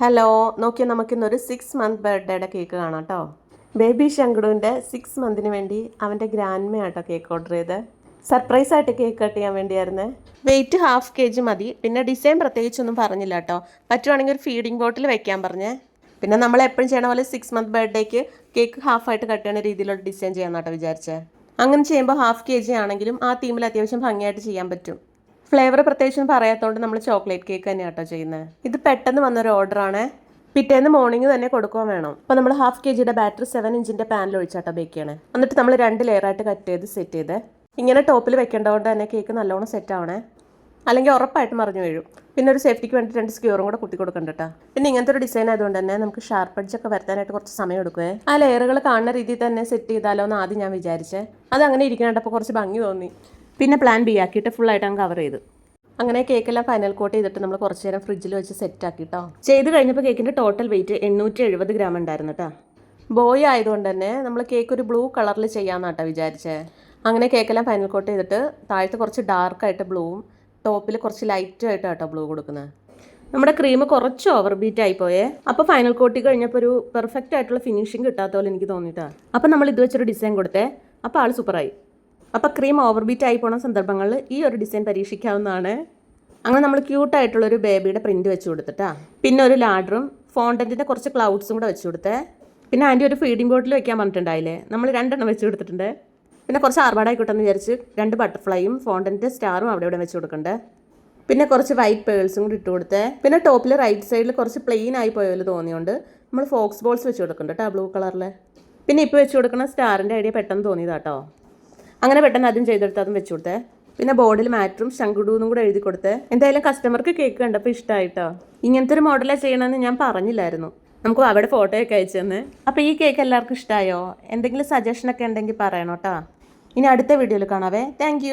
Hello, നോക്കിയാൽ നമുക്കിന്നൊരു 6 month ബർത്ത്ഡേയുടെ cake കാണാം കേട്ടോ. ബേബി ശങ്കുടുവിൻ്റെ 6 മന്തിന് വേണ്ടി അവൻ്റെ ഗ്രാൻഡ്മയാട്ടോ കേക്ക് ഓർഡർ ചെയ്ത്. സർപ്രൈസ് ആയിട്ട് കേക്ക് കട്ട് ചെയ്യാൻ വേണ്ടിയായിരുന്നേ. വെയിറ്റ് 1/2 kg മതി. പിന്നെ ഡിസൈൻ പ്രത്യേകിച്ചൊന്നും പറഞ്ഞില്ല കേട്ടോ. പറ്റുവാണെങ്കിൽ ഒരു ഫീഡിംഗ് ബോട്ടിൽ വെക്കാൻ പറഞ്ഞേ. പിന്നെ നമ്മൾ എപ്പോഴും ചെയ്യണ പോലെ 6 മന്ത് ബർത്ത്ഡേക്ക് കേക്ക് ഹാഫായിട്ട് കട്ട് ചെയ്യുന്ന രീതിയിലുള്ള ഡിസൈൻ ചെയ്യാമെന്നാട്ടോ വിചാരിച്ചേ. അങ്ങനെ ചെയ്യുമ്പോൾ 1/2 kg ആണെങ്കിലും ആ തീമിൽ അത്യാവശ്യം ഭംഗിയായിട്ട് ചെയ്യാൻ പറ്റും. ഫ്ലേവർ പ്രത്യേകിച്ചും പറയാത്തതുകൊണ്ട് നമ്മൾ ചോക്ലേറ്റ് കേക്ക് തന്നെയാണ് കേട്ടോ ചെയ്യുന്നത്. ഇത് പെട്ടെന്ന് വന്നൊരു ഓർഡറാണ്. പിറ്റേന്ന് മോർണിംഗ് തന്നെ കൊടുക്കുകയും വേണം. അപ്പോൾ നമ്മൾ 1/2 kg ബാറ്റർ 7 ഇഞ്ചിൻ്റെ പാനിൽ ഒഴിച്ചാട്ടോ ബേക്ക് ചെയ്യണേ. എന്നിട്ട് നമ്മൾ 2 ലെയറായിട്ട് കട്ട് ചെയ്ത് സെറ്റ് ചെയ്ത് ഇങ്ങനെ ടോപ്പിൽ വെക്കേണ്ടതുകൊണ്ട് തന്നെ കേക്ക് നല്ലോണം സെറ്റ് ആവണേ. അല്ലെങ്കിൽ ഉറപ്പായിട്ട് മറിഞ്ഞു വീഴും. പിന്നെ ഒരു സേഫ്റ്റിക്ക് വേണ്ടി 2 സ്ക്യൂറും കൂടെ കുത്തി കൊടുക്കണ്ട കേട്ടോ. പിന്നെ ഇങ്ങനത്തെ ഒരു ഡിസൈൻ ആയതുകൊണ്ട് തന്നെ നമുക്ക് ഷാർപ്പ് എഡ്ജൊക്കെ വരുത്താനായിട്ട് കുറച്ച് സമയം എടുക്കുവേ. ആ ലെയറുകൾ കാണുന്ന രീതിയിൽ തന്നെ സെറ്റ് ചെയ്താലോ എന്ന് ആദ്യം ഞാൻ വിചാരിച്ചേ. അത് അങ്ങനെ ഇരിക്കണപ്പോൾ കുറച്ച് ഭംഗി തോന്നി. പിന്നെ പ്ലാൻ ബി ആക്കിയിട്ട് ഫുള്ളായിട്ട് അങ്ങ് കവർ ചെയ്തു. അങ്ങനെ കേക്കെല്ലാം ഫൈനൽ കോട്ട് ചെയ്തിട്ട് നമ്മൾ കുറച്ച് നേരം ഫ്രിഡ്ജിൽ വെച്ച് സെറ്റ് ആക്കി കേട്ടോ. ചെയ്ത് കഴിഞ്ഞപ്പോൾ കേക്കിൻ്റെ ടോട്ടൽ വെയിറ്റ് 870 ഗ്രാം ഉണ്ടായിരുന്നു കേട്ടോ. ബോയ് ആയതുകൊണ്ട് തന്നെ നമ്മൾ കേക്ക് ഒരു ബ്ലൂ കളറിൽ ചെയ്യാമെന്നാട്ടോ വിചാരിച്ചേ. അങ്ങനെ കേക്കെല്ലാം ഫൈനൽ കോട്ട് ചെയ്തിട്ട് താഴത്ത് കുറച്ച് ഡാർക്കായിട്ട് ബ്ലൂവും ടോപ്പിൽ കുറച്ച് ലൈറ്റുമായിട്ട് കേട്ടോ ബ്ലൂ കൊടുക്കുന്നത്. നമ്മുടെ ക്രീം കുറച്ച് ഓവർ ബീറ്റ് ആയിപ്പോയേ. അപ്പോൾ ഫൈനൽ കോട്ടി കഴിഞ്ഞപ്പോൾ ഒരു പെർഫെക്റ്റ് ആയിട്ടുള്ള ഫിനിഷിങ് കിട്ടാത്ത പോലെ എനിക്ക് തോന്നിയിട്ടാണ്. അപ്പോൾ നമ്മൾ ഇത് വെച്ചൊരു ഡിസൈൻ കൊടുത്തേ. അപ്പോൾ ആൾ സൂപ്പറായി. അപ്പോൾ ക്രീം ഓവർ ബീറ്റ് ആയി പോണ സന്ദർഭങ്ങളിൽ ഈ ഒരു ഡിസൈൻ പരീക്ഷിക്കാവുന്നതാണ്. അങ്ങനെ നമ്മൾ ക്യൂട്ടായിട്ടുള്ളൊരു ബേബിയുടെ പ്രിൻറ്റ് വെച്ച് കൊടുത്തിട്ടാ. പിന്നെ ഒരു ലാഡറും ഫോണ്ടൻറ്റിൻ്റെ കുറച്ച് ക്ലൗഡ്സും കൂടെ വെച്ച് കൊടുത്തേ. പിന്നെ ആൻറ്റി ഒരു ഫീഡിംഗ് ബോട്ടിൽ വെക്കാൻ പറഞ്ഞിട്ടുണ്ടായില്ലേ, നമ്മൾ 2 വെച്ച് കൊടുത്തിട്ടുണ്ട്. പിന്നെ കുറച്ച് ആർഭാടായിക്കോട്ടെന്ന് വിചാരിച്ച് 2 ബട്ടർഫ്ലൈയും ഫോണ്ടൻറ്റ് സ്റ്റാറും അവിടെ ഇവിടെ വെച്ച് കൊടുക്കണ്ടേ. പിന്നെ കുറച്ച് വൈറ്റ് പേൾസും കൂടി ഇട്ട് കൊടുത്തേ. പിന്നെ ടോപ്പിൽ റൈറ്റ് സൈഡിൽ കുറച്ച് പ്ലെയിൻ ആയി പോയല്ലോ തോന്നിയോണ്ട് നമ്മൾ ഫോക്സ് ബോൾസ് വെച്ച് കൊടുക്കുന്നുണ്ട് കേട്ടോ, ബ്ലൂ കളറിൽ. പിന്നെ ഇപ്പോൾ വെച്ച് കൊടുക്കുന്ന സ്റ്റാറിൻ്റെ ഐഡിയ പെട്ടെന്ന് തോന്നിയതാട്ടോ. അങ്ങനെ പെട്ടെന്ന് അതും ചെയ്തെടുത്ത് അതും വെച്ച് കൊടുത്തേ. പിന്നെ ബോർഡിൽ മാറ്ററും ശങ്കുടൂന്നും കൂടെ എഴുതി കൊടുത്തേ. എന്തായാലും കസ്റ്റമർക്ക് കേക്ക് കണ്ടപ്പോൾ ഇഷ്ടമായിട്ടോ. ഇങ്ങനത്തെ ഒരു മോഡലാണ് ചെയ്യണമെന്ന് ഞാൻ പറഞ്ഞില്ലായിരുന്നു. നമുക്ക് അവിടെ ഫോട്ടോയൊക്കെ അയച്ചു തന്നെ. അപ്പോൾ ഈ കേക്ക് എല്ലാവർക്കും ഇഷ്ടമായോ? എന്തെങ്കിലും സജഷനൊക്കെ ഉണ്ടെങ്കിൽ പറയണം കേട്ടോ. ഇനി അടുത്ത വീഡിയോയിൽ കാണാവേ. താങ്ക്